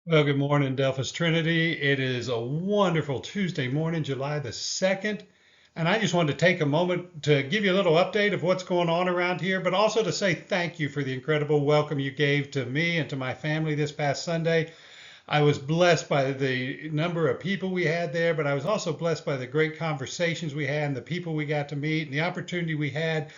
Well, good morning, Delphos Trinity. It is a wonderful Tuesday morning, July the 2nd. And I just wanted to take a moment to give you a little update of what's going on around here, but also to say thank you for the incredible welcome you gave to me and to my family this past Sunday. I was blessed by the number of people we had there, but I was also blessed by the great conversations we had and the people we got to meet and the opportunity we had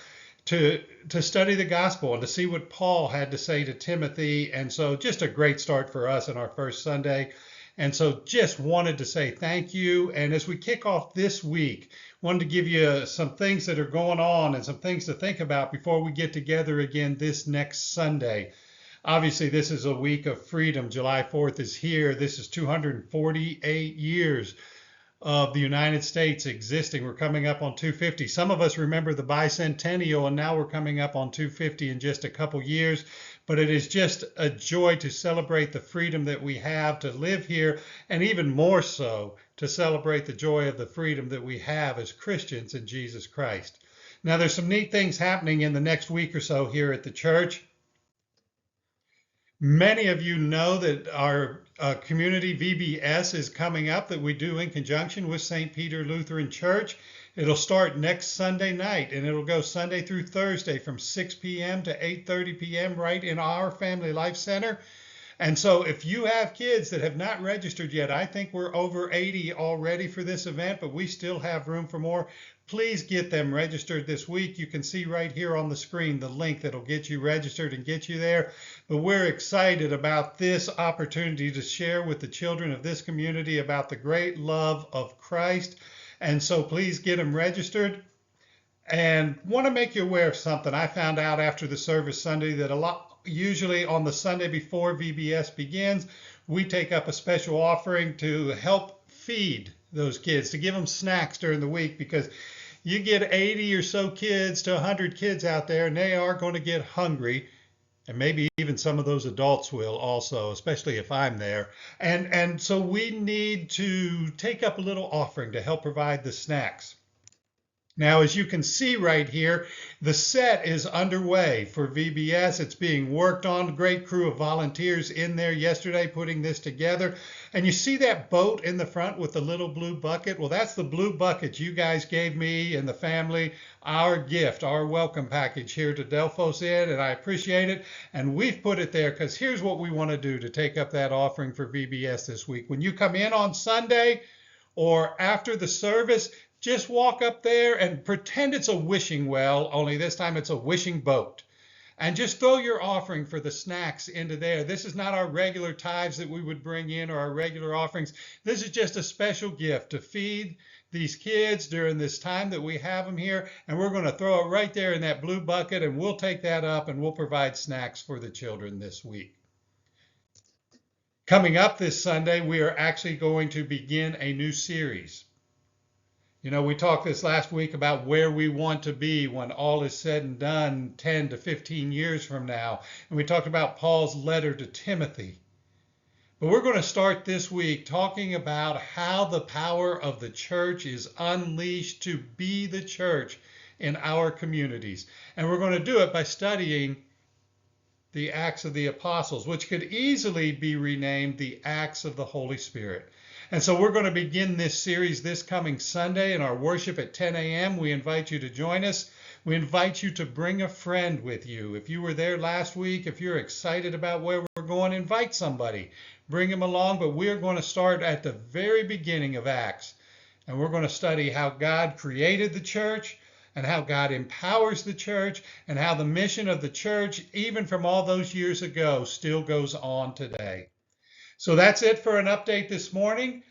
to study the gospel and to see what Paul had to say to Timothy. And so just a great start for us in our first Sunday. And so just wanted to say thank you. And as we kick off this week, wanted to give you some things that are going on and some things to think about before we get together again this next Sunday. Obviously, this is a week of freedom. July 4th is here. This is 248 years of the United States existing. We're coming up on 250. Some of us remember the bicentennial, and now we're coming up on 250 in just a couple years. But it is just a joy to celebrate the freedom that we have to live here, and even more so to celebrate the joy of the freedom that we have as Christians in Jesus Christ. Now, there's some neat things happening in the next week or so here at the church. Many of you know that our community VBS is coming up that we do in conjunction with St. Peter Lutheran Church. It'll start next Sunday night and it'll go Sunday through Thursday from 6 p.m. to 8:30 p.m. right in our Family Life Center. And so if you have kids that have not registered yet, I think we're over 80 already for this event, but we still have room for more. Please get them registered this week. You can see right here on the screen the link that'll get you registered and get you there. But we're excited about this opportunity to share with the children of this community about the great love of Christ. And so please get them registered. And want to make you aware of something. I found out after the service Sunday that usually on the Sunday before VBS begins, we take up a special offering to help feed those kids, to give them snacks during the week, because you get 80 or so kids to 100 kids out there, and they are going to get hungry. And maybe even some of those adults will also, especially if I'm there. And so we need to take up a little offering to help provide the snacks. Now, as you can see right here, the set is underway for VBS. It's being worked on. A great crew of volunteers in there yesterday putting this together. And you see that boat in the front with the little blue bucket? Well, that's the blue bucket you guys gave me and the family, our gift, our welcome package here to Delphos in, and I appreciate it. And we've put it there because here's what we want to do to take up that offering for VBS this week. When you come in on Sunday or after the service, just walk up there and pretend it's a wishing well, only this time it's a wishing boat. And just throw your offering for the snacks into there. This is not our regular tithes that we would bring in or our regular offerings. This is just a special gift to feed these kids during this time that we have them here. And we're going to throw it right there in that blue bucket, and we'll take that up and we'll provide snacks for the children this week. Coming up this Sunday, we are actually going to begin a new series. You know, we talked this last week about where we want to be when all is said and done 10 to 15 years from now. And we talked about Paul's letter to Timothy. But we're going to start this week talking about how the power of the church is unleashed to be the church in our communities. And we're going to do it by studying the Acts of the Apostles, which could easily be renamed the Acts of the Holy Spirit. And so we're going to begin this series this coming Sunday in our worship at 10 a.m. We invite you to join us. We invite you to bring a friend with you. If you were there last week, if you're excited about where we're going, invite somebody. Bring them along. But we're going to start at the very beginning of Acts. And we're going to study how God created the church and how God empowers the church and how the mission of the church, even from all those years ago, still goes on today. So that's it for an update this morning.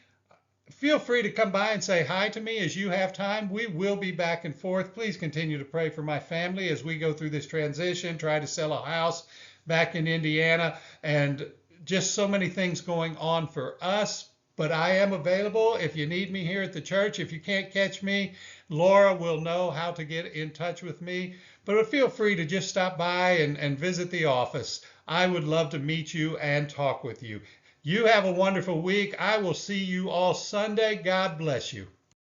Feel free to come by and say hi to me as you have time. We will be back and forth. Please continue to pray for my family as we go through this transition, try to sell a house back in Indiana, and just so many things going on for us. But I am available if you need me here at the church. If you can't catch me, Laura will know how to get in touch with me. But feel free to just stop by and visit the office. I would love to meet you and talk with you. You have a wonderful week. I will see you all Sunday. God bless you.